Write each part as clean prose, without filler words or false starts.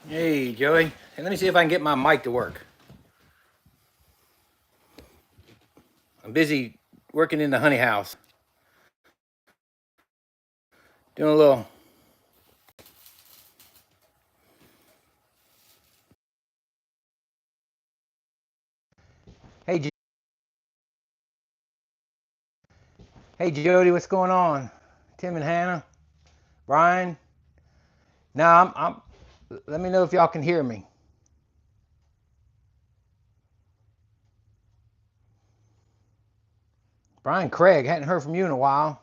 Hey, Joey. Hey, let me see if I can get my mic to work. I'm busy working in the honey house. Doing a little. Hey, hey, Jody, what's going on? Tim and Hannah, Brian. Now, Let me know if y'all can hear me. Brian Craig, hadn't heard from you in a while.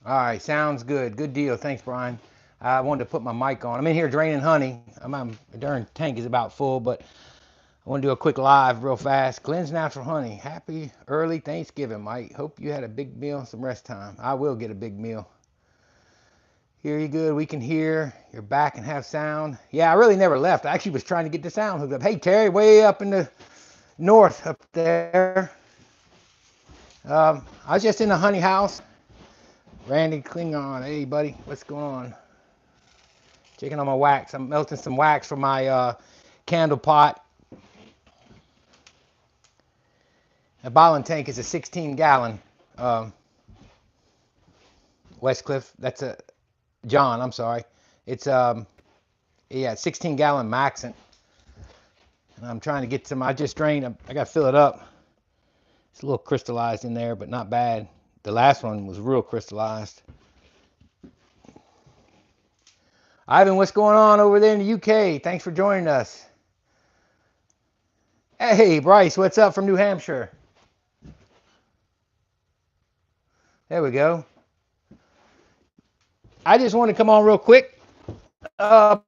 All right, sounds good. Good deal. Thanks, Brian. I wanted to put my mic on. I'm in here draining honey. My darn tank is about full, but I want to do a quick live real fast. Glenn's Natural Honey. Happy early Thanksgiving, Mike. Hope you had a big meal and some rest time. I will get a big meal. Hear you good. We can hear. You're back and have sound. Yeah, I really never left. I actually was trying to get the sound hooked up. Hey, Terry, way up in the north up there. I was just in the honey house. Randy Klingon. Hey, buddy. What's going on? Checking on my wax. I'm melting some wax for my candle pot. A bottling tank is a 16-gallon. Westcliff. That's a John. I'm sorry. It's 16-gallon Maxent. And I'm trying to get some. I just drained. I got to fill it up. It's a little crystallized in there, but not bad. The last one was real crystallized. Ivan, what's going on over there in the UK? Thanks for joining us. Hey, Bryce, what's up from New Hampshire? There we go. I just want to come on real quick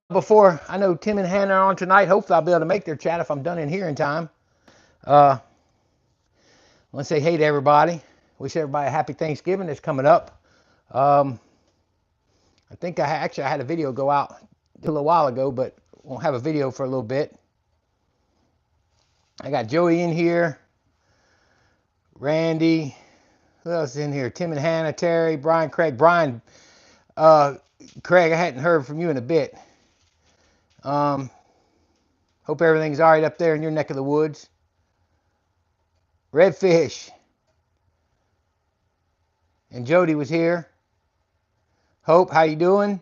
before I know Tim and Hannah are on tonight. Hopefully I'll be able to make their chat if I'm done in here in time. I want to say hey to everybody. Wish everybody a happy Thanksgiving that's coming up. I think I had a video go out a little while ago, but won't have a video for a little bit. I got Joey in here, Randy. Who else is in here? Tim and Hannah, Terry, Brian, Craig. Brian, Craig, I hadn't heard from you in a bit. Hope everything's all right up there in your neck of the woods. Redfish. And Jody was here. Hope, how you doing?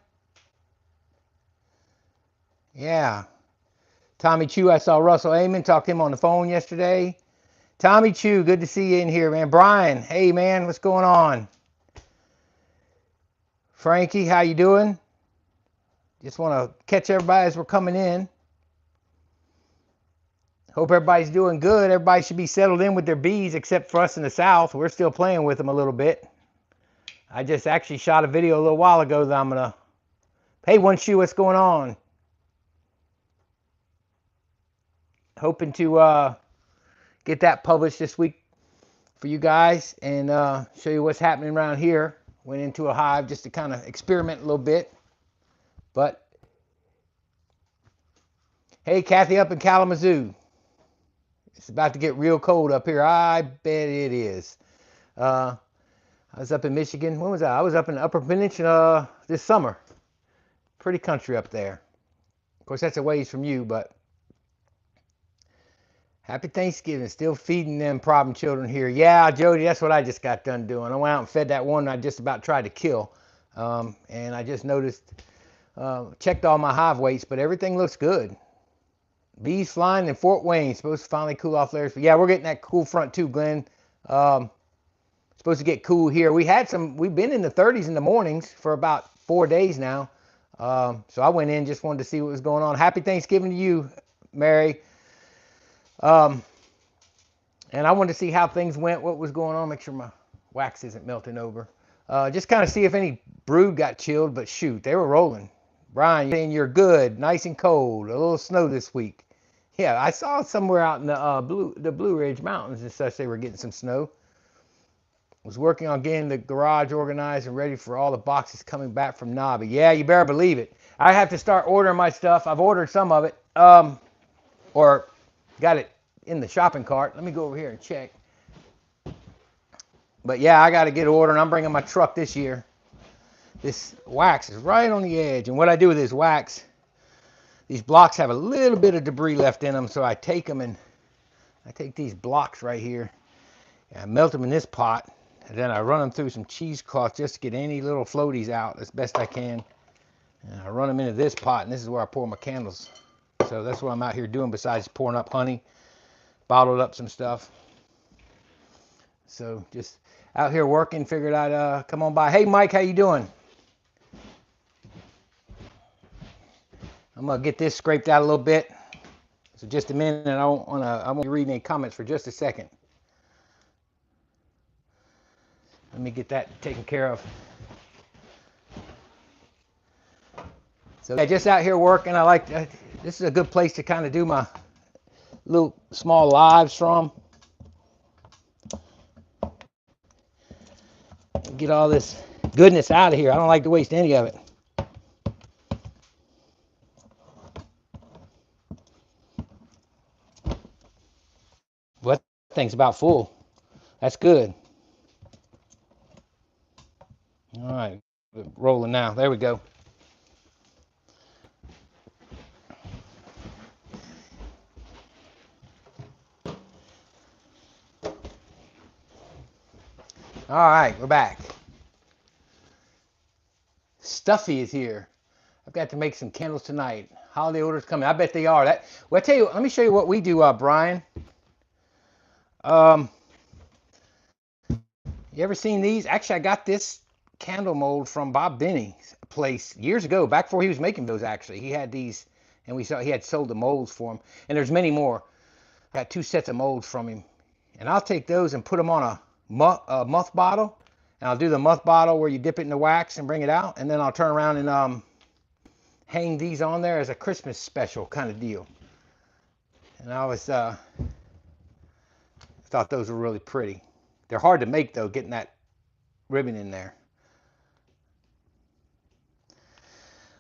Yeah. Tommy Chu, I saw Russell Amon, talked to him on the phone yesterday. Tommy Chu, good to see you in here, man. Brian, hey, man, what's going on? Frankie, how you doing? Just want to catch everybody as we're coming in. Hope everybody's doing good. Everybody should be settled in with their bees, except for us in the South. We're still playing with them a little bit. I just actually shot a video a little while ago that I'm going to... Hey, One Shoe, what's going on? Hoping to get that published this week for you guys and show you what's happening around here. Went into a hive just to kind of experiment a little bit. But, hey, Kathy up in Kalamazoo. It's about to get real cold up here. I bet it is. I was up in Michigan. When was I? I was up in the Upper Peninsula this summer. Pretty country up there. Of course, that's a ways from you, but happy Thanksgiving. Still feeding them problem children here. Yeah, Jody, that's what I just got done doing. I went out and fed that one I just about tried to kill. And I just noticed, checked all my hive weights, but everything looks good. Bees flying in Fort Wayne. Supposed to finally cool off there. Yeah, we're getting that cool front too, Glenn. Supposed to get cool here. We've been in the 30s in the mornings for about 4 days now. So I went in, just wanted to see what was going on. Happy Thanksgiving to you, Mary. And I wanted to see how things went, what was going on, make sure my wax isn't melting over. Just kind of see if any brood got chilled, but shoot, they were rolling. Brian, you're saying you're good, nice and cold, a little snow this week. Yeah, I saw somewhere out in the Blue Ridge Mountains and such, they were getting some snow. Was working on getting the garage organized and ready for all the boxes coming back from Nobby. Yeah, you better believe it. I have to start ordering my stuff. I've ordered some of it, or got it in the shopping cart. Let me go over here and check. But yeah, I got to get ordering. I'm bringing my truck this year. this wax is right on the edge. And what I do with this wax, these blocks have a little bit of debris left in them, so I take them and I take these blocks right here and I melt them in this pot, and then I run them through some cheesecloth just to get any little floaties out as best I can. And I run them into this pot, and this is where I pour my candles. So that's what I'm out here doing besides pouring up honey, bottled up some stuff. So just out here working, figured I'd come on by. Hey Mike, how you doing? I'm gonna get this scraped out a little bit. So just a minute, and I won't be reading any comments for just a second. Let me get that taken care of. So yeah, just out here working. This is a good place to kind of do my little small lives from. Get all this goodness out of here. I don't like to waste any of it. Well, that thing's about full. That's good. All right, rolling now. There we go. All right, we're back. Stuffy is here. I've got to make some candles tonight. Holiday orders coming. I bet they are. Well, I tell you, let me show you what we do, Brian. You ever seen these? Actually, I got this candle mold from Bob Benny's place years ago, back before he was making those. Actually, he had these, and he had sold the molds for them. And there's many more. I got 2 sets of molds from him, and I'll take those and put them on a muth bottle, and I'll do the muth bottle where you dip it in the wax and bring it out, and then I'll turn around and hang these on there as a Christmas special kind of deal. And I always thought those were really pretty. They're hard to make though, getting that ribbon in there.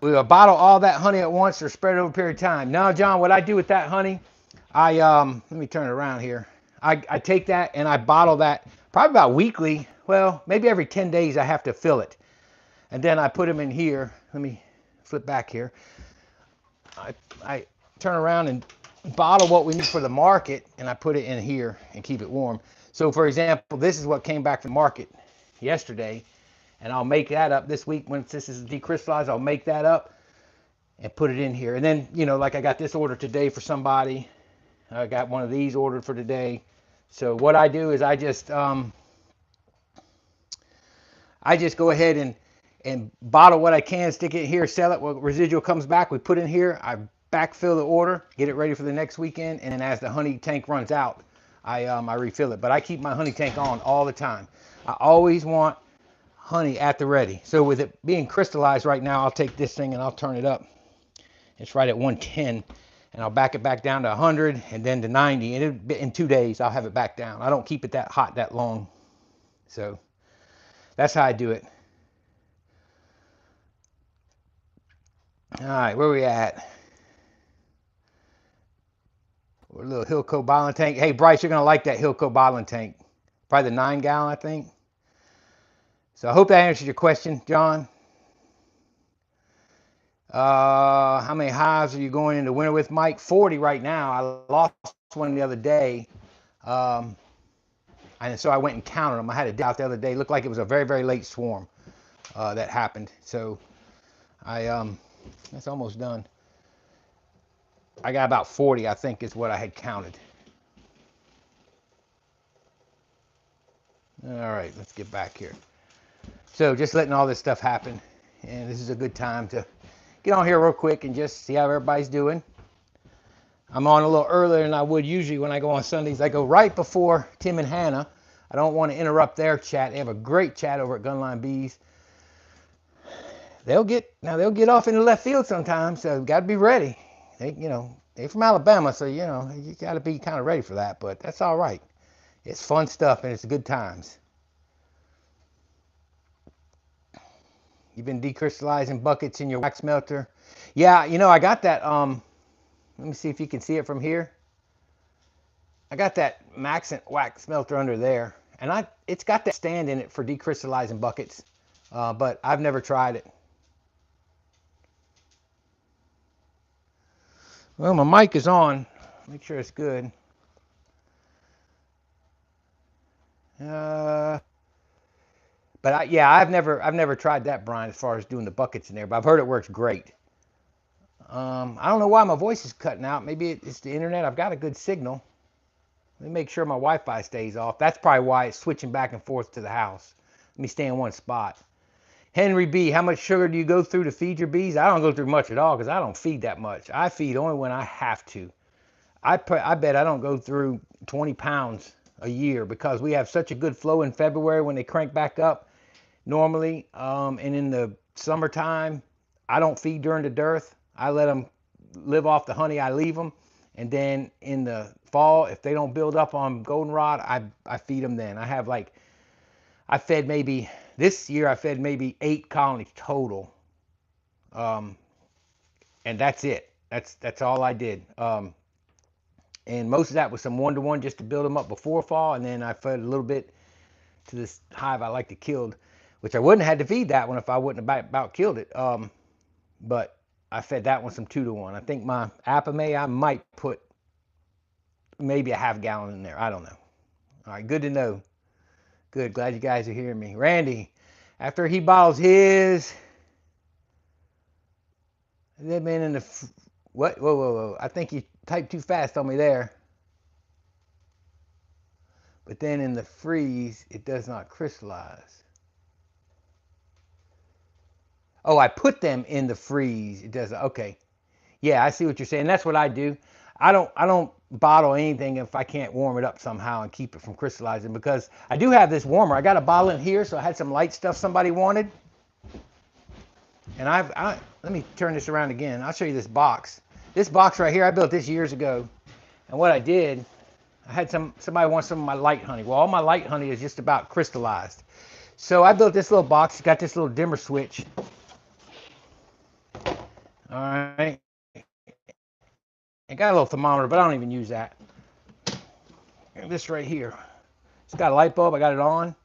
We'll bottle all that honey at once or spread it over a period of time. Now, John, what I do with that honey, let me turn it around here. I take that and I bottle that probably about weekly. Well, maybe every 10 days I have to fill it. And then I put them in here. Let me flip back here. I turn around and bottle what we need for the market, and I put it in here and keep it warm. So for example, this is what came back from the market yesterday, and I'll make that up this week. Once this is decrystallized, I'll make that up and put it in here. And then, you know, like I got this order today for somebody. I got one of these ordered for today. So what I do is I just go ahead and bottle what I can, stick it here, sell it. What residual comes back, we put in here. I backfill the order, get it ready for the next weekend, and then as the honey tank runs out, I refill it. But I keep my honey tank on all the time. I always want honey at the ready. So with it being crystallized right now, I'll take this thing and I'll turn it up. It's right at 110, and I'll back it back down to 100 and then to 90. And in 2 days, I'll have it back down. I don't keep it that hot that long. So that's how I do it. All right, where we at? We're a little Hilco bottling tank. Hey, Bryce, you're going to like that Hilco bottling tank. Probably the 9-gallon, I think. So I hope that answers your question, John. How many hives are you going into winter with, Mike? 40 right now. I lost one the other day. And so I went and counted them. I had a day out the other day. It looked like it was a very, very late swarm that happened. So that's almost done. I got about 40, I think, is what I had counted. All right, let's get back here. So just letting all this stuff happen. And this is a good time to get on here real quick and just see how everybody's doing. I'm on a little earlier than I would usually when I go on Sundays. I go right before Tim and Hannah. I don't want to interrupt their chat. They have a great chat over at Gunline Bees. They'll get off into left field sometimes, so got to be ready. They're from Alabama, so you got to be kind of ready for that. But that's all right. It's fun stuff and it's good times. You've been decrystallizing buckets in your wax melter. Yeah, I got that. Let me see if you can see it from here. I got that Maxent wax melter under there, and it's got that stand in it for decrystallizing buckets. but I've never tried it. Well, my mic is on. Make sure it's good. Uh, but yeah, I've never tried that, Brian, as far as doing the buckets in there. But I've heard it works great. I don't know why my voice is cutting out. Maybe it's the internet. I've got a good signal. Let me make sure my Wi-Fi stays off. That's probably why it's switching back and forth to the house. Let me stay in one spot. Henry B, how much sugar do you go through to feed your bees? I don't go through much at all because I don't feed that much. I feed only when I have to. I bet I don't go through 20 pounds a year because we have such a good flow in February when they crank back up normally. And in the summertime, I don't feed during the dearth. I let them live off the honey I leave them. And then in the fall, if they don't build up on goldenrod, I feed them then. I fed maybe, this year I fed maybe 8 colonies total. And that's it. That's all I did. And most of that was some one-to-one just to build them up before fall. And then I fed a little bit to this hive I like to kill, which I wouldn't have had to feed that one if I wouldn't have about killed it. But I fed that one some 2-to-1. I think my Apame, I might put maybe a half gallon in there. I don't know. All right, good to know. Good, glad you guys are hearing me. Randy, after he bottles his, they've been in the, what? Whoa. I think you typed too fast on me there. But then in the freeze, it does not crystallize. Oh, I put them in the freeze. It does. Okay. Yeah, I see what you're saying. That's what I do. I don't bottle anything if I can't warm it up somehow and keep it from crystallizing, because I do have this warmer. I got a bottle in here, so I had some light stuff somebody wanted. And let me turn this around again. I'll show you this box. This box right here, I built this years ago. And what I did, I had somebody want some of my light honey. Well, all my light honey is just about crystallized. So I built this little box. It's got this little dimmer switch. All right. It got a little thermometer, but I don't even use that. And this right here. It's got a light bulb. I got it on.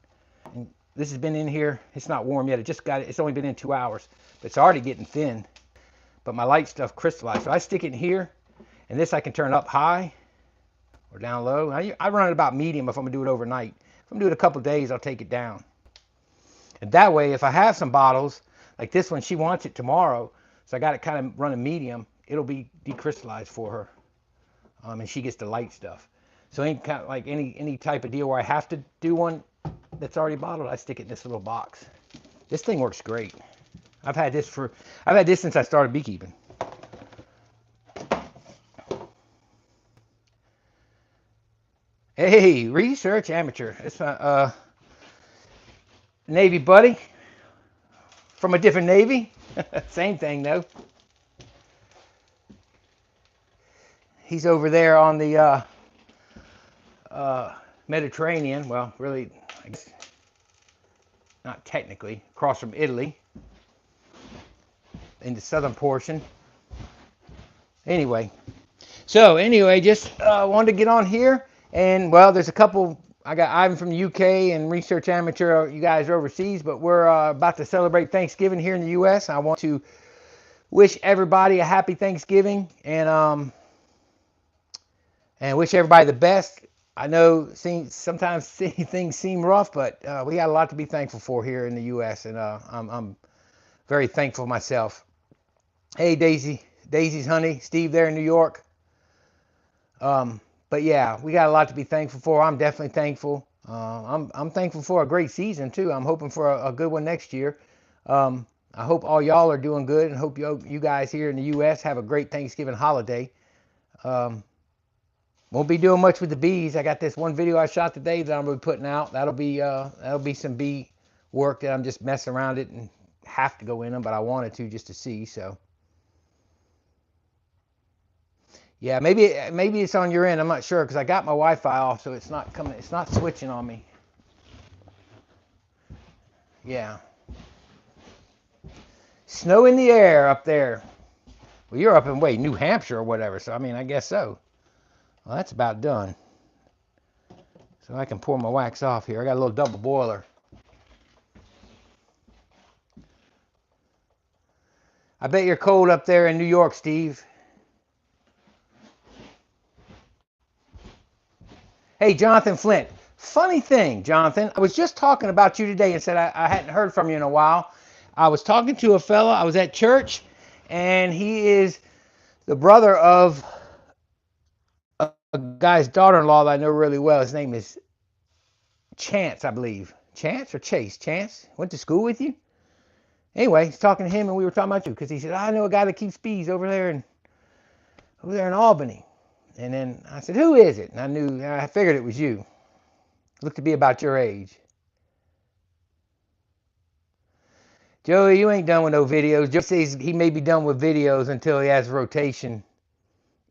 And this has been in here. It's not warm yet. It's only been in 2 hours. But it's already getting thin. But my light stuff crystallized. So I stick it in here. And this I can turn up high or down low. I run it about medium if I'm going to do it overnight. If I'm going to do it a couple of days, I'll take it down. And that way, if I have some bottles, like this one, she wants it tomorrow. So I got it kind of running medium. It'll be decrystallized for her. And she gets the light stuff. So ain't kind of like any type of deal where I have to do one that's already bottled, I stick it in this little box. This thing works great. I've had this since I started beekeeping. Hey, research amateur. It's my Navy buddy from a different Navy. Same thing though. He's over there on the Mediterranean. Well, really, I guess not technically, across from Italy, in the southern portion. Anyway, just wanted to get on here, and well, there's a couple. I got Ivan from the UK and Research Amateur. You guys are overseas, but we're about to celebrate Thanksgiving here in the US. I want to wish everybody a happy Thanksgiving, and wish everybody the best. I know sometimes things seem rough, but we got a lot to be thankful for here in the U.S., and I'm very thankful myself. Hey, Daisy's honey, Steve there in New York. But yeah, we got a lot to be thankful for. I'm definitely thankful. I'm thankful for a great season too. I'm hoping for a good one next year. I hope all y'all are doing good, and hope you guys here in the U.S. have a great Thanksgiving holiday. Won't be doing much with the bees. I got this one video I shot today that I'm going to be putting out. That'll be some bee work that I'm just messing around it and have to go in them, but I wanted to just to see. So yeah, maybe it's on your end. I'm not sure because I got my Wi-Fi off, so it's not coming. It's not switching on me. Yeah. Snow in the air up there. Well, you're up in New Hampshire or whatever. So I mean, I guess so. Well, that's about done. So I can pour my wax off here. I got a little double boiler. I bet you're cold up there in New York, Steve. Hey, Jonathan Flint. Funny thing, Jonathan. I was just talking about you today and said I hadn't heard from you in a while. I was talking to a fella. I was at church, and he is the brother of a guy's daughter-in-law that I know really well. His name is Chance, I believe. Chance or Chase? Chance? Went to school with you? Anyway, he's talking to him, and we were talking about you because he said, I know a guy that keeps bees over there in Albany. And then I said, who is it? And I figured it was you. Looked to be about your age. Joey, you ain't done with no videos. Joey says he may be done with videos until he has a rotation,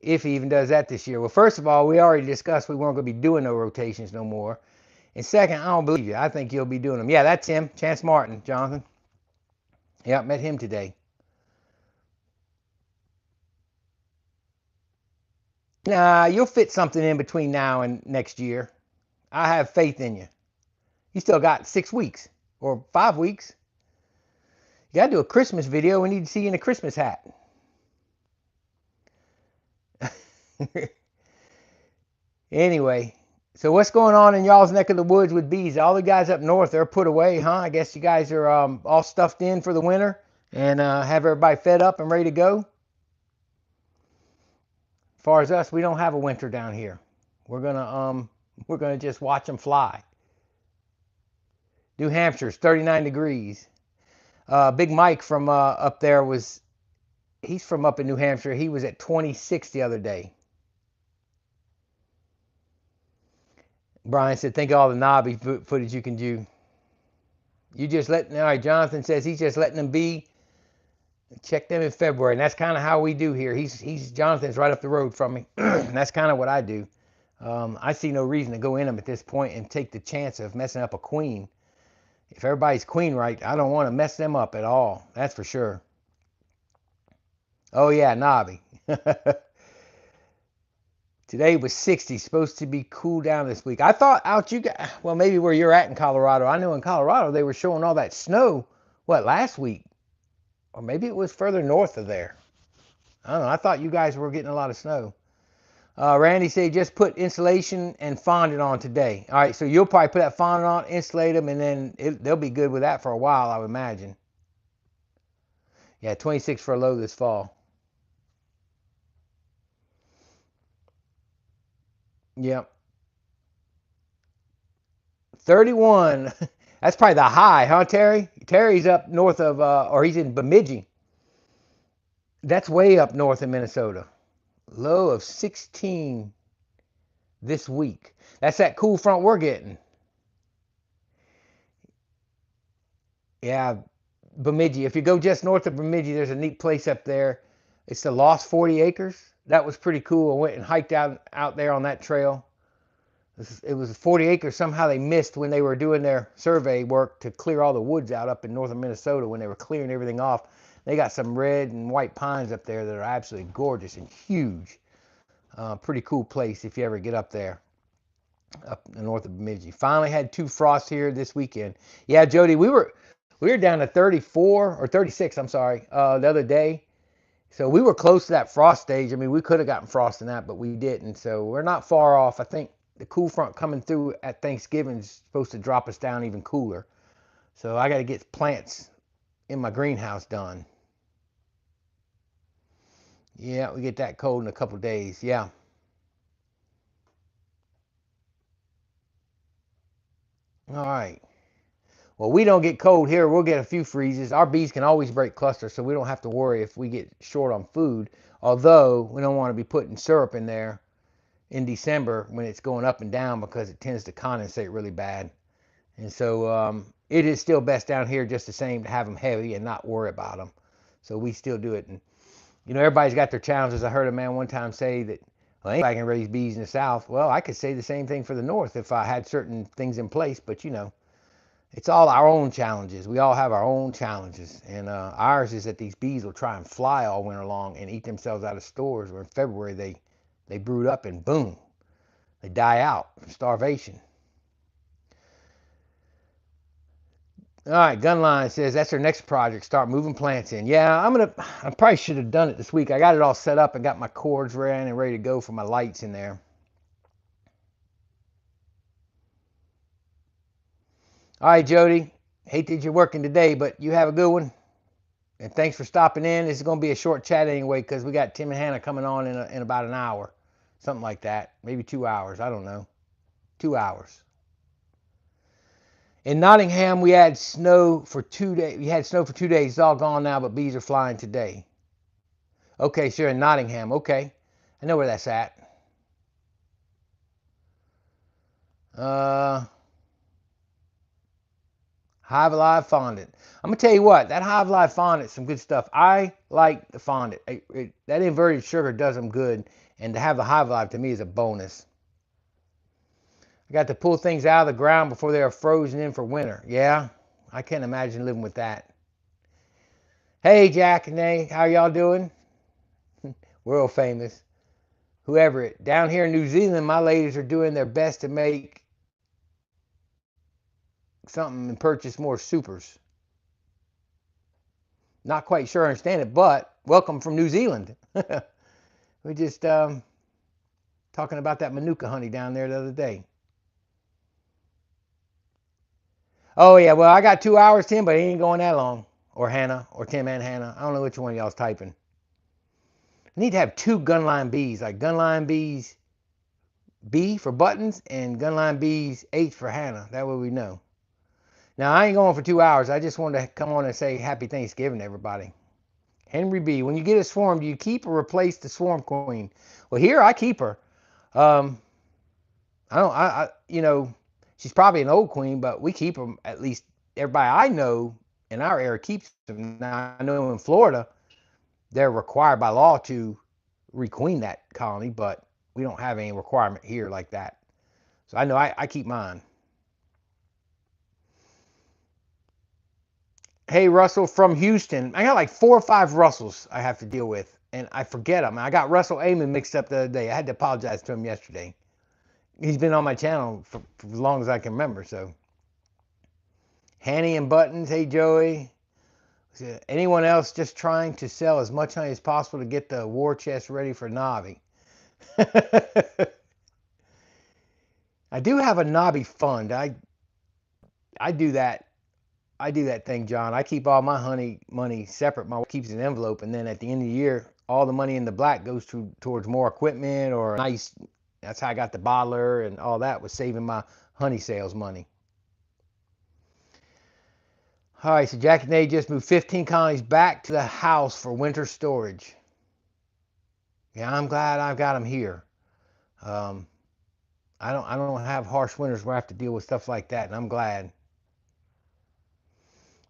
if he even does that this year. Well, first of all, we already discussed we weren't going to be doing no rotations no more. And second, I don't believe you. I think you'll be doing them. Yeah, that's him, Chance Martin, Jonathan. Yeah, met him today. Nah, you'll fit something in between now and next year. I have faith in you. You still got 6 weeks or 5 weeks. You got to do a Christmas video. We need to see you in a Christmas hat. Anyway, so what's going on in y'all's neck of the woods with bees? All the guys up north, they're put away, huh? I guess you guys are all stuffed in for the winter and have everybody fed up and ready to go. As far as us, we don't have a winter down here. We're gonna just watch them fly. New Hampshire's 39 degrees. Big Mike from up there he's from up in New Hampshire. He was at 26 the other day. Brian said, think of all the knobby footage you can do. All right, Jonathan says he's just letting them be. Check them in February. And that's kind of how we do here. Jonathan's right up the road from me. And that's kind of what I do. I see no reason to go in them at this point and take the chance of messing up a queen. If everybody's queen right, I don't want to mess them up at all. That's for sure. Oh, yeah, knobby. Today was 60, supposed to be cool down this week. I thought well, maybe where you're at in Colorado. I know in Colorado they were showing all that snow, last week? Or maybe it was further north of there. I don't know. I thought you guys were getting a lot of snow. Randy said just put insulation and fondant on today. All right, so you'll probably put that fondant on, insulate them, and then they'll be good with that for a while, I would imagine. Yeah, 26 for a low this fall. Yep. 31. That's probably the high, huh, Terry? Terry's up north of, or he's in Bemidji. That's way up north in Minnesota. Low of 16 this week. That's that cool front we're getting. Yeah, Bemidji. If you go just north of Bemidji, there's a neat place up there. It's the Lost 40 Acres. That was pretty cool. I went and hiked out there on that trail. It was 40 acres. Somehow they missed when they were doing their survey work to clear all the woods out up in northern Minnesota when they were clearing everything off. They got some red and white pines up there that are absolutely gorgeous and huge. Pretty cool place if you ever get up there, up north of Bemidji. Finally had 2 frosts here this weekend. Yeah, Jody, we were down to 34 or 36, I'm sorry, the other day. So we were close to that frost stage. I mean, we could have gotten frost in that, but we didn't. So we're not far off. I think the cool front coming through at Thanksgiving is supposed to drop us down even cooler. So I got to get plants in my greenhouse done. Yeah, we get that cold in a couple days. Yeah. All right. Well, we don't get cold here. We'll get a few freezes. Our bees can always break clusters, so we don't have to worry if we get short on food. Although we don't want to be putting syrup in there in December when it's going up and down because it tends to condensate really bad. And so it is still best down here just the same to have them heavy and not worry about them. So we still do it. And, everybody's got their challenges. I heard a man one time say that, well, anybody can raise bees in the South. Well, I could say the same thing for the North if I had certain things in place. But, it's all our own challenges. We all have our own challenges. And ours is that these bees will try and fly all winter long and eat themselves out of stores. Where in February they brood up and boom, they die out from starvation. All right, Gunline says that's their next project. Start moving plants in. Yeah, I probably should have done it this week. I got it all set up and got my cords ran and ready to go for my lights in there. All right, Jody. Hate that you're working today, but you have a good one. And thanks for stopping in. This is going to be a short chat anyway because we got Tim and Hannah coming on in about an hour. Something like that. Maybe 2 hours. I don't know. 2 hours. In Nottingham, we had snow for 2 days. We had snow for 2 days. It's all gone now, but bees are flying today. Okay, so you're in Nottingham. Okay. I know where that's at. Uh, Hive Alive fondant. I'm gonna tell you what, that Hive Alive fondant, some good stuff. I like the fondant. That inverted sugar does them good, and to have the Hive Alive to me is a bonus. I got to pull things out of the ground before they are frozen in for winter. Yeah, I can't imagine living with that. Hey, Jack and Nay, how y'all doing? World famous. Whoever it. Down here in New Zealand, my ladies are doing their best to make something and purchase more supers. Not quite sure I understand it, but welcome from New Zealand. We just talking about that manuka honey down there the other day. Oh yeah, well I got 2 hours, Tim, but it ain't going that long. Or Hannah, or Tim and Hannah. I don't know which one of y'all's typing. I need to have two gunline Bs, like gunline Bs B for buttons and gunline Bs H for Hannah. That way we know. Now I ain't going for 2 hours. I just wanted to come on and say Happy Thanksgiving to everybody. Henry B, when you get a swarm, do you keep or replace the swarm queen? Well, here I keep her. Um, I don't. you know, she's probably an old queen, but we keep them. At least everybody I know in our area keeps them. Now I know in Florida they're required by law to requeen that colony, but we don't have any requirement here like that. So I know I keep mine. Hey Russell from Houston, I got like 4 or 5 Russells I have to deal with, and I forget them. I got Russell Amon mixed up the other day. I had to apologize to him yesterday. He's been on my channel for as long as I can remember. So, Hanny and Buttons, hey Joey. Anyone else just trying to sell as much honey as possible to get the war chest ready for Navi? I do have a Navi fund. I do that. I do that thing, John. I keep all my honey money separate. My wife keeps an envelope, and then at the end of the year, all the money in the black goes towards more equipment or a nice. That's how I got the bottler and all that, was saving my honey sales money. All right, so Jack and Nate just moved 15 colonies back to the house for winter storage. Yeah, I'm glad I've got them here. Um, I don't have harsh winters where I have to deal with stuff like that, and I'm glad.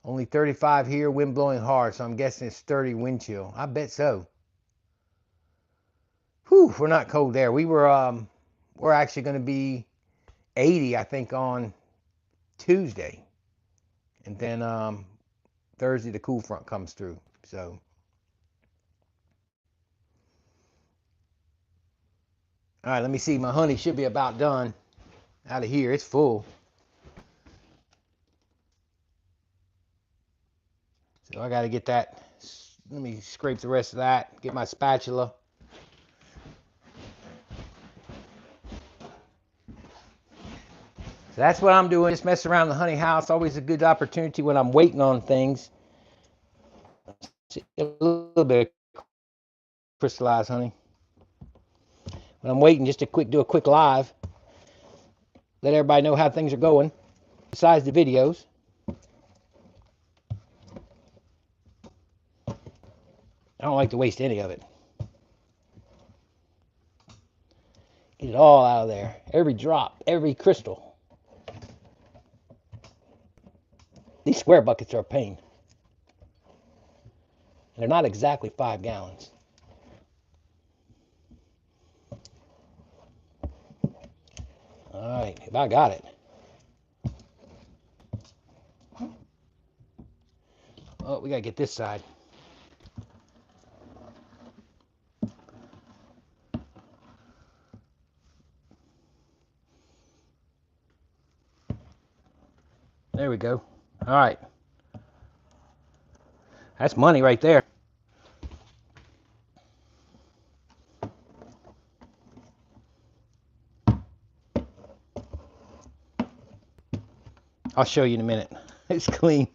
Only 35 here, wind blowing hard, so I'm guessing it's 30 wind chill. I bet so. Whew, we're not cold there. We're actually going to be 80, I think, on Tuesday, and then Thursday the cool front comes through. So, all right, let me see. My honey should be about done out of here. It's full. So I got to get that. Let me scrape the rest of that. Get my spatula. So that's what I'm doing. Just messing around the honey house. Always a good opportunity when I'm waiting on things. A little bit of crystallized honey. When I'm waiting, just to do a quick live. Let everybody know how things are going. Besides the videos. I don't like to waste any of it. Get it all out of there. Every drop, every crystal. These square buckets are a pain. They're not exactly 5 gallons. All right, if I got it. Oh, we gotta get this side. There we go. All All right. That's money right there. I'll show you in a minute. It's clean.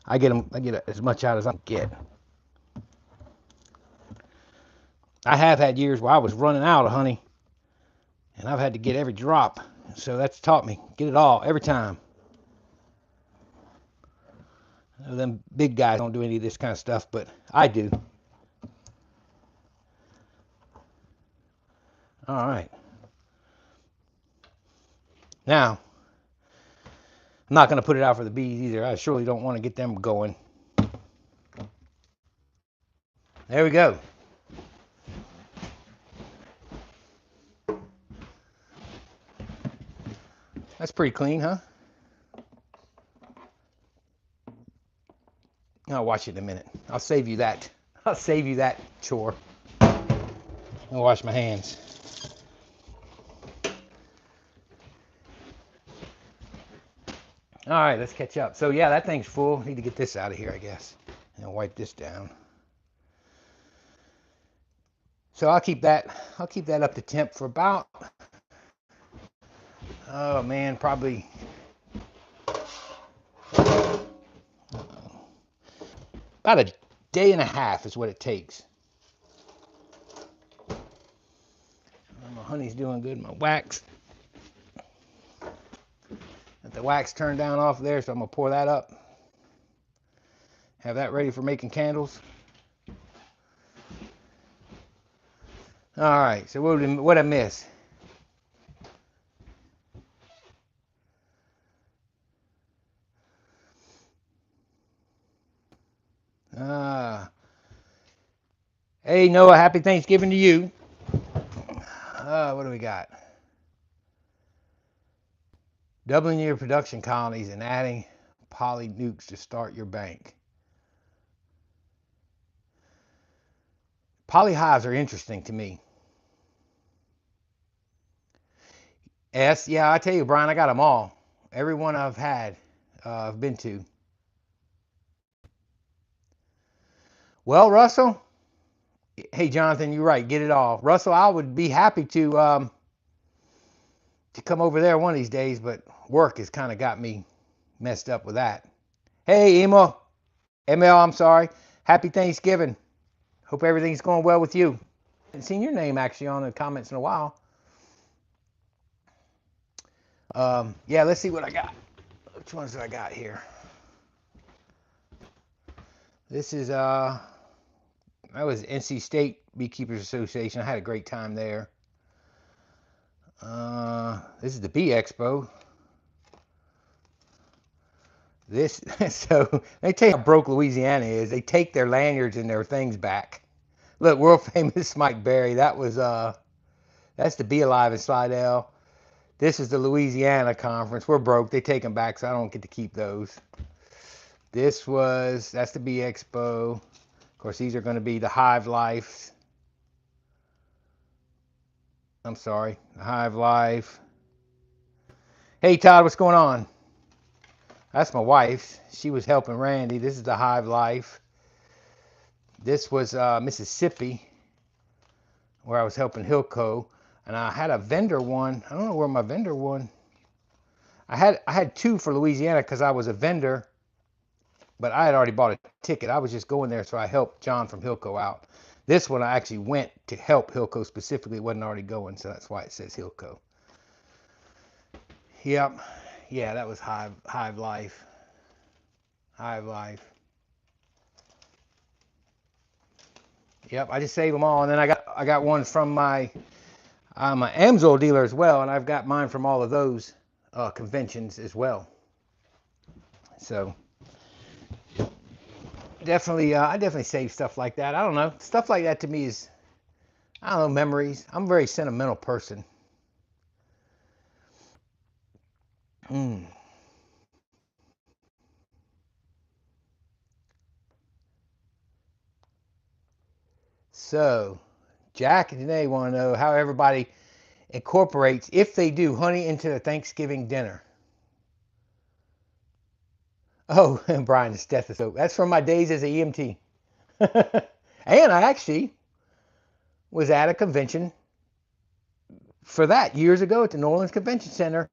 I get as much out as I can get. I have had years where I was running out of honey, and I've had to get every drop. So that's taught me, get it all, every time. Them big guys don't do any of this kind of stuff, but I do. All right. Now, I'm not going to put it out for the bees either. I surely don't want to get them going. There we go. That's pretty clean, huh? I'll watch it in a minute. I'll save you that. I'll save you that chore. I'll wash my hands. All right, let's catch up. So yeah, that thing's full. Need to get this out of here, I guess. And wipe this down. So I'll keep that up to temp for about, oh man, probably about a day and a half is what it takes. My honey's doing good. My wax. Let the wax turn down off there, so I'm gonna pour that up. Have that ready for making candles. All right, so what I miss? Hey Noah, happy Thanksgiving to you. What do we got? Doubling your production colonies and adding poly nukes to start your bank. Polyhives are interesting to me. Yes, yeah, I tell you, Brian, I got them all. Every one I've had, I've been to. Well, Russell, hey, Jonathan, you're right. Get it all. Russell, I would be happy to come over there one of these days, but work has kind of got me messed up with that. Hey, Emma, ML, I'm sorry. Happy Thanksgiving. Hope everything's going well with you. I haven't seen your name actually on the comments in a while. Yeah, let's see what I got. Which ones do I got here? This is that was NC State Beekeepers Association. I had a great time there. This is the Bee Expo. This so they tell you how broke Louisiana is. They take their lanyards and their things back. Look, world famous Mike Berry. That was that's the Bee Alive in Slidell. This is the Louisiana conference. We're broke. They take them back, so I don't get to keep those. That's the Bee Expo. Of course, these are going to be the Hive Life. I'm sorry, the Hive Life. Hey, Todd, what's going on? That's my wife. She was helping Randy. This is the Hive Life. This was Mississippi, where I was helping Hilco. And I had a vendor one. I don't know where my vendor one. I had two for Louisiana because I was a vendor, but I had already bought a ticket. I was just going there, so I helped John from Hilco out. This one I actually went to help Hilco specifically. It wasn't already going, so that's why it says Hilco. Yep. Yeah, that was Hive Life. Hive Life. Yep, I just saved them all, and then I got one from my I'm an Amsoil dealer as well, and I've got mine from all of those conventions as well. So definitely, I definitely save stuff like that. I don't know, stuff like that to me is, I don't know, memories. I'm a very sentimental person. So Jack and Janae want to know how everybody incorporates, if they do, honey into a Thanksgiving dinner. Oh, Brian, the stethoscope. That's from my days as an EMT. And I actually was at a convention for that years ago at the New Orleans Convention Center.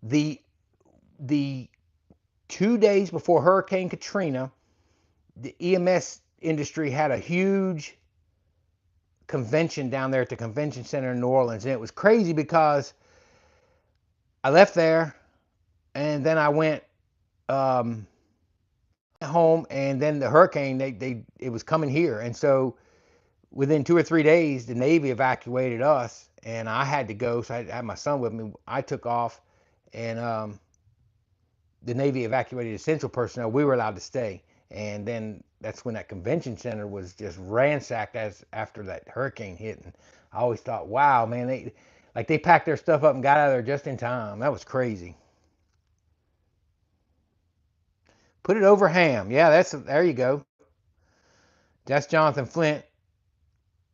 The the 2 days before Hurricane Katrina, the EMS industry had a huge convention down there at the convention center in New Orleans, and it was crazy because I left there and then I went um, home, and then the hurricane it was coming here, and so within 2 or 3 days the Navy evacuated us, and I had to go. So I had my son with me. I took off, and the Navy evacuated essential personnel. We were allowed to stay, and then that's when that convention center was just ransacked as after that hurricane hit. And I always thought, wow, man, they packed their stuff up and got out of there just in time. That was crazy. Put it over ham. Yeah, there you go. That's Jonathan Flint.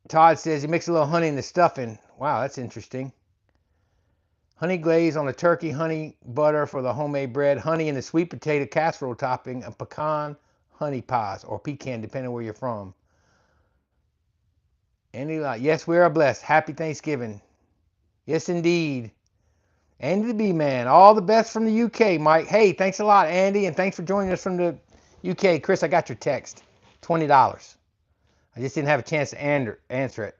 Todd says he mixed a little honey in the stuffing. Wow, that's interesting. Honey glaze on the turkey, honey butter for the homemade bread, honey in the sweet potato casserole topping, and pecan honey pies, or pecan, depending where you're from. Andy, yes, we are blessed. Happy Thanksgiving. Yes, indeed. Andy the B Man. All the best from the UK, Mike. Hey, thanks a lot, Andy, and thanks for joining us from the UK. Chris, I got your text. $20. I just didn't have a chance to answer it.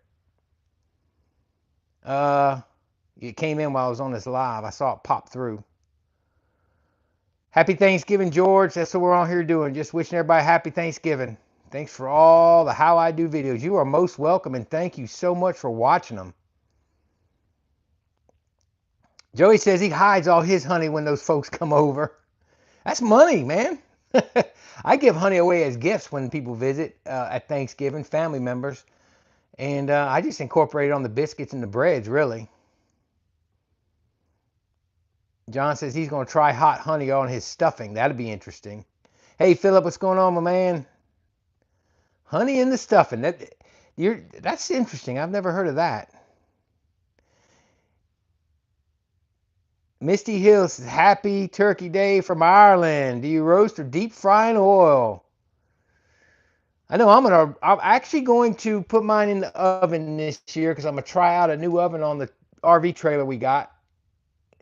It came in while I was on this live. I saw it pop through. Happy Thanksgiving, George. That's what we're on here doing. Just wishing everybody happy Thanksgiving. Thanks for all the How I Do videos. You are most welcome, and thank you so much for watching them. Joey says he hides all his honey when those folks come over. That's money, man. I give honey away as gifts when people visit at Thanksgiving, family members. And I just incorporate it on the biscuits and the breads, really. John says he's going to try hot honey on his stuffing. That'd be interesting. Hey, Philip, what's going on, my man? Honey in the stuffing. That's interesting. I've never heard of that. Misty Hills says, happy Turkey Day from Ireland. Do you roast or deep fry in oil? I know I'm actually going to put mine in the oven this year because I'm going to try out a new oven on the RV trailer we got.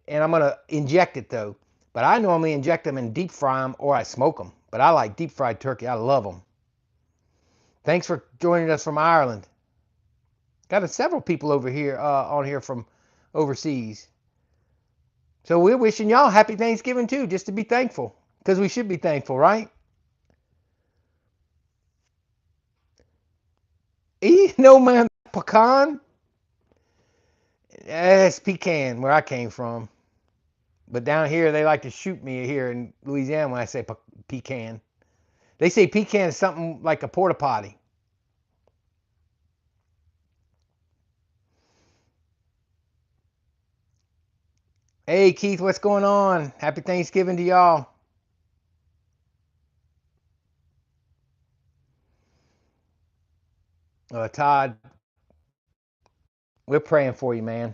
And I'm going to inject it though. But I normally inject them and deep fry them, or I smoke them. But I like deep fried turkey. I love them. Thanks for joining us from Ireland. Got several people over here on here from overseas. So we're wishing y'all happy Thanksgiving too, just to be thankful. Because we should be thankful, right? No, man, pecan? It's pecan where I came from. But down here, they like to shoot me here in Louisiana when I say pecan. They say pecan is something like a porta potty. Hey, Keith, what's going on? Happy Thanksgiving to y'all. Todd, we're praying for you, man.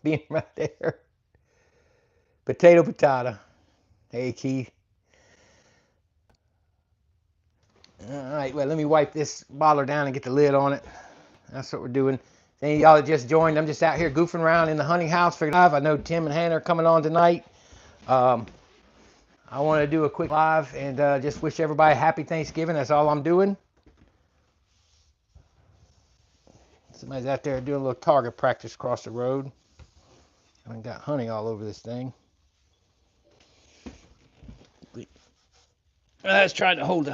Being right there. Potato. Hey, Keith. All right, well, let me wipe this bottler down and get the lid on it. That's what we're doing. Any of y'all that just joined, I'm just out here goofing around in the hunting house. Figured I know Tim and Hannah are coming on tonight. I want to do a quick live and just wish everybody a happy Thanksgiving. That's all I'm doing. Somebody's out there doing a little target practice across the road. I got honey all over this thing. I was trying to hold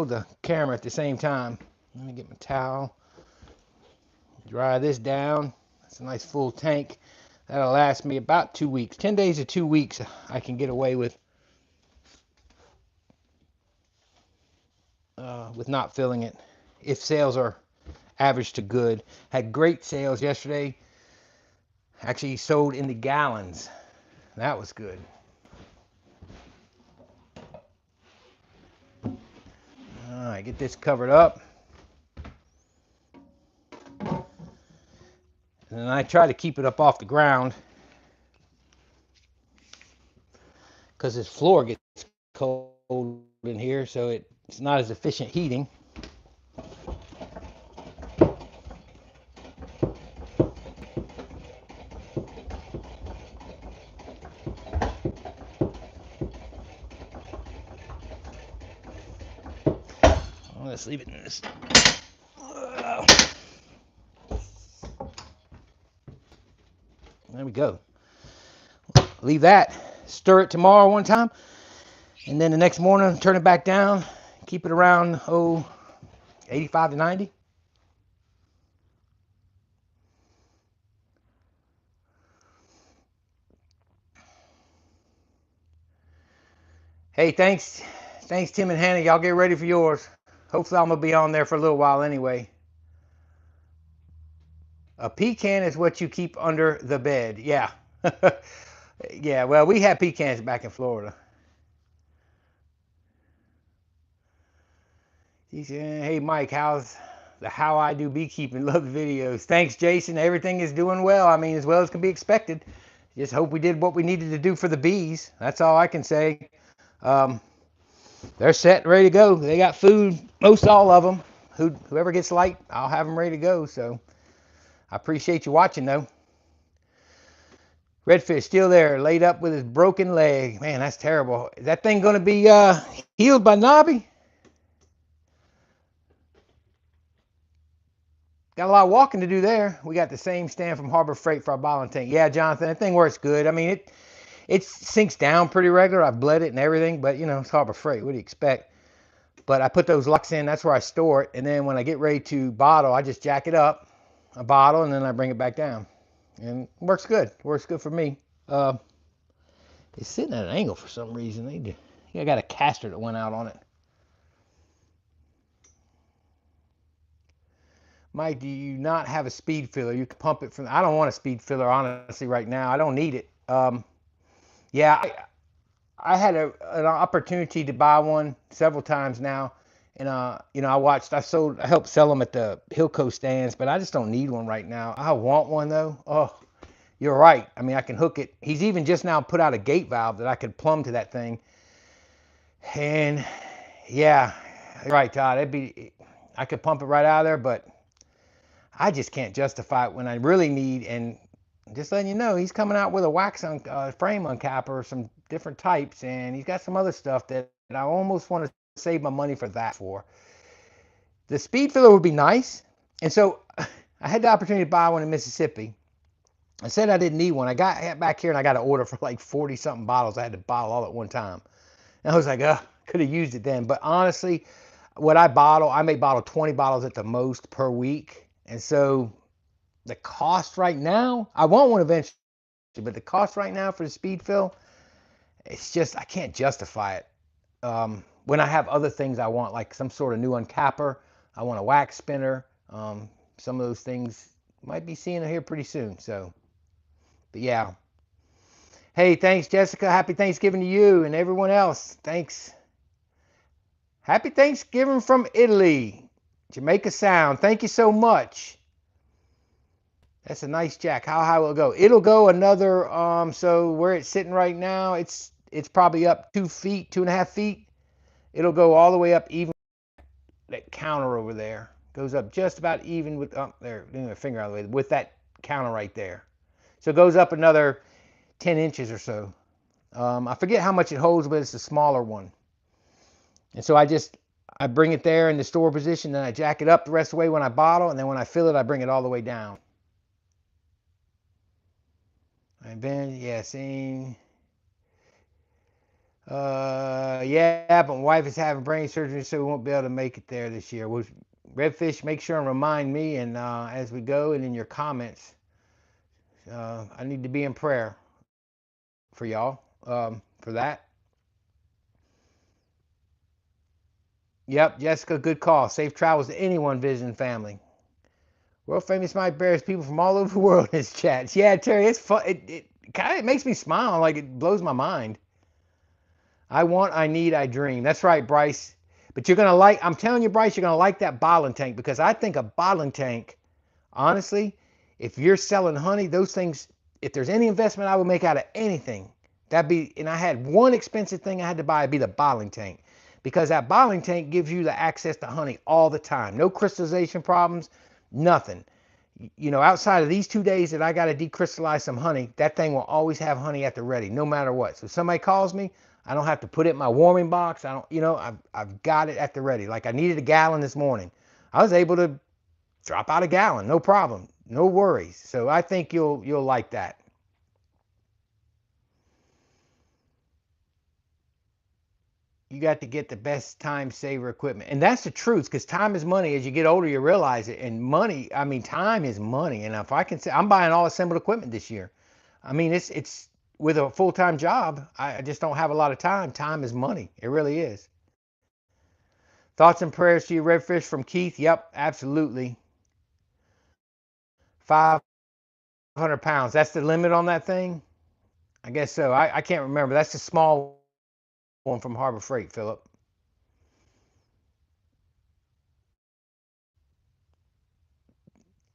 the camera at the same time. Let me get my towel. Dry this down. It's a nice full tank. That'll last me about 2 weeks. 10 days to 2 weeks I can get away with not filling it if sales are average to good. Had great sales yesterday. Actually sold in the gallons. That was good. All right, get this covered up. And I try to keep it up off the ground. because this floor gets cold in here, so it's not as efficient heating. Let's leave it in this. There we go. Leave that. Stir it tomorrow one time, and then the next morning turn it back down. Keep it around 85 to 90. Hey, thanks Tim and Hannah. Y'all get ready for yours. Hopefully I'm gonna be on there for a little while anyway. A pecan is what you keep under the bed. Yeah. Yeah, well, we had pecans back in Florida. He said, hey, Mike, how's the How I Do Beekeeping? Love the videos. Thanks, Jason. Everything is doing well. I mean, as well as can be expected. Just hope we did what we needed to do for the bees. That's all I can say. They're set and ready to go. They got food, most all of them. Whoever gets light, I'll have them ready to go. So I appreciate you watching, though. Redfish still there, laid up with his broken leg. Man, that's terrible. Is that thing going to be healed by Nobby? Got a lot of walking to do there. We got the same stand from Harbor Freight for our bottling tank. Yeah, Jonathan, that thing works good. I mean, it sinks down pretty regular. I've bled it and everything, but you know, it's Harbor Freight. What do you expect? But I put those locks in. That's where I store it. And then when I get ready to bottle, I just jack it up, a bottle, and then I bring it back down. And it works good. It works good for me. It's sitting at an angle for some reason. I got a caster that went out on it. Mike, do you not have a speed filler? You can pump it from. I don't want a speed filler, honestly, right now. I don't need it. Yeah, I had an opportunity to buy one several times now, and you know, I helped sell them at the Hilco stands, but I just don't need one right now. I want one though. Oh, you're right. I mean, I can hook it. He's even just now put out a gate valve that I could plumb to that thing, and yeah, you're right, Todd. I could pump it right out of there, but I just can't justify it when I really need. And just letting you know, he's coming out with a wax frame uncapper, some different types, and he's got some other stuff that I almost want to save my money for that for. The speed filler would be nice, and so I had the opportunity to buy one in Mississippi. I said I didn't need one. I got back here and I got an order for like 40 something bottles. I had to bottle all at one time, and I was like, could have used it then. But honestly, what I may bottle 20 bottles at the most per week. And so the cost right now, I want one eventually, but the cost right now for the speed fill, it's just, I can't justify it. When I have other things I want, like some sort of new uncapper, I want a wax spinner. Some of those things might be seeing it here pretty soon. So, but yeah. Hey, thanks, Jessica. Happy Thanksgiving to you and everyone else. Thanks. Happy Thanksgiving from Italy. Jamaica Sound. Thank you so much. That's a nice jack. How high will it go? It'll go another, so where it's sitting right now, it's probably up 2 feet, 2.5 feet. It'll go all the way up even that counter over there. Goes up just about even with, there, getting my finger out of the way, with that counter right there. So it goes up another 10 inches or so. I forget how much it holds, but it's a smaller one. And so I bring it there in the store position, then I jack it up the rest of the way when I bottle, and then when I fill it, I bring it all the way down. And then, yeah, seeing, yeah, but my wife is having brain surgery, so we won't be able to make it there this year. Redfish, make sure and remind me, and as we go, and in your comments, I need to be in prayer for y'all, for that. Yep, Jessica, good call. Safe travels to anyone visiting family. World famous Mike bears people from all over the world in his chats. Yeah, Terry, it's fun. It kind of makes me smile, like it blows my mind. I want, I need, I dream. That's right, Bryce. But you're gonna like, I'm telling you, Bryce, you're gonna like that bottling tank, because I think a bottling tank, honestly, if you're selling honey, those things, if there's any investment I would make out of anything, And I had one expensive thing I had to buy, it'd be the bottling tank. Because that bottling tank gives you the access to honey all the time. No crystallization problems, nothing. You know, outside of these 2 days that I got to decrystallize some honey, that thing will always have honey at the ready, no matter what. So if somebody calls me, I don't have to put it in my warming box. I don't, you know, I've got it at the ready. Like I needed a gallon this morning. I was able to drop out a gallon, no problem, no worries. So I think you'll like that. You got to get the best time saver equipment. And that's the truth, because time is money. As you get older, you realize it. And money, I mean, time is money. And if I can say, I'm buying all assembled equipment this year. I mean, it's with a full-time job, I just don't have a lot of time. Time is money. It really is. Thoughts and prayers to you, Redfish, from Keith. Yep, absolutely. 500 pounds. That's the limit on that thing? I guess so. I can't remember. That's the small one from Harbor Freight, Philip.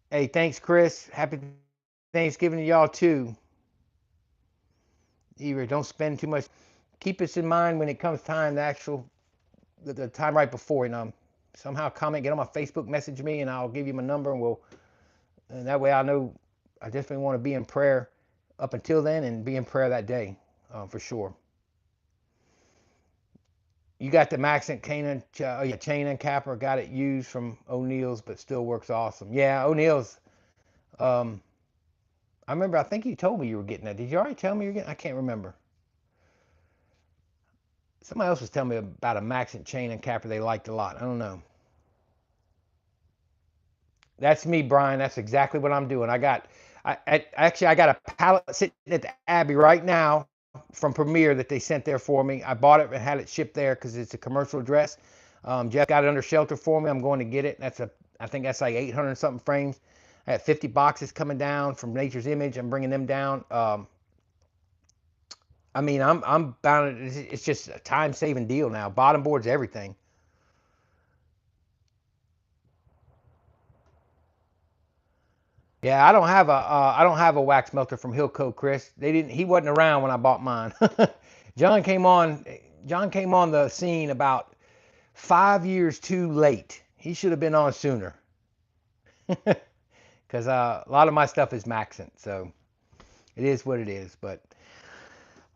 Hey, thanks, Chris. Happy Thanksgiving to y'all too. Either don't spend too much. Keep this in mind when it comes time to the time right before. And somehow comment, get on my Facebook, message me, and I'll give you my number, and that way I know I definitely want to be in prayer up until then and be in prayer that day, for sure. You got the Maxent Canaan, oh yeah, chain and capper. Got it used from O'Neill's, but still works awesome. Yeah, O'Neill's. Um, I remember. I think you told me you were getting that. Did you already tell me you're getting? I can't remember. Somebody else was telling me about a Maxent chain and capper they liked a lot. I don't know. That's me, Brian. That's exactly what I'm doing. I got a pallet sitting at the Abbey right now from Premier that they sent there for me. I bought it and had it shipped there because it's a commercial address. Jeff got it under shelter for me. I'm going to get it. I think that's like 800 something frames. I had 50 boxes coming down from Nature's Image. I'm bringing them down. I mean, I'm bound. It's just a time saving deal now. Bottom board's everything. Yeah, I don't have a wax melter from Hilco, Chris. He wasn't around when I bought mine. John came on John came on the scene about 5 years too late. He should have been on sooner. Because a lot of my stuff is Maxent, so it is what it is. But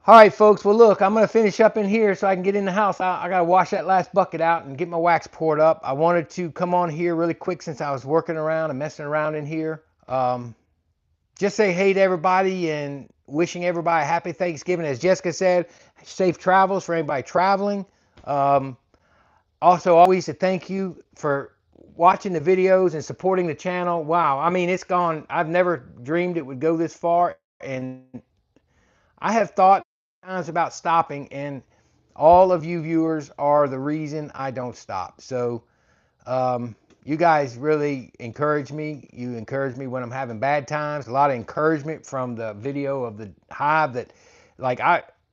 all right, folks. Well, look, I'm gonna finish up in here so I can get in the house. I gotta wash that last bucket out and get my wax poured up. I wanted to come on here really quick since I was working around and messing around in here. Just say hey to everybody and wishing everybody a happy Thanksgiving. As Jessica said, safe travels for anybody traveling. Um, Also, always a thank you for watching the videos and supporting the channel. Wow, I mean, it's gone. I've never dreamed it would go this far, and I have thought times about stopping, and all of you viewers are the reason I don't stop. So, you guys really encourage me. You encourage me when I'm having bad times. A lot of encouragement from the video of the hive that, like,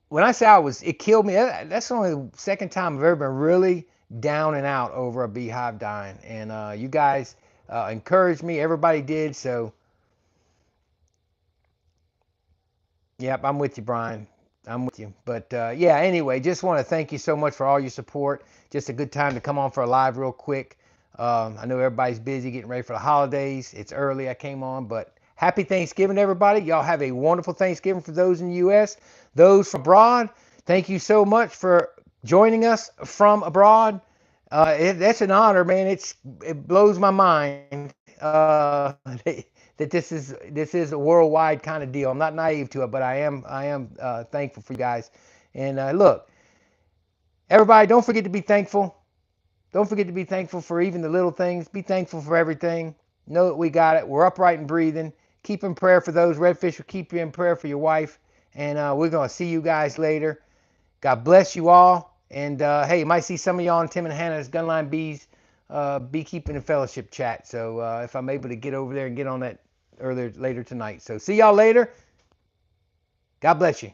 when I say it killed me. That's only the second time I've ever been really down and out over a beehive dying. And you guys encouraged me. Everybody did. So, yep, I'm with you, Brian. I'm with you. But yeah, anyway, just want to thank you so much for all your support. Just a good time to come on for a live real quick. I know everybody's busy getting ready for the holidays. It's early. I came on, but happy Thanksgiving, everybody. Y'all have a wonderful Thanksgiving for those in the U.S. Those from abroad, thank you so much for joining us from abroad. That's an honor, man. It blows my mind that this is a worldwide kind of deal. I'm not naive to it, but I am thankful for you guys. And look, everybody, don't forget to be thankful. Don't forget to be thankful for even the little things. Be thankful for everything. Know that we got it. We're upright and breathing. Keep in prayer for those. Redfish will keep you in prayer for your wife. And we're going to see you guys later. God bless you all. And hey, you might see some of y'all on Tim and Hannah's Gunline Bees Beekeeping and Fellowship chat. So if I'm able to get over there and get on that later tonight. So see y'all later. God bless you.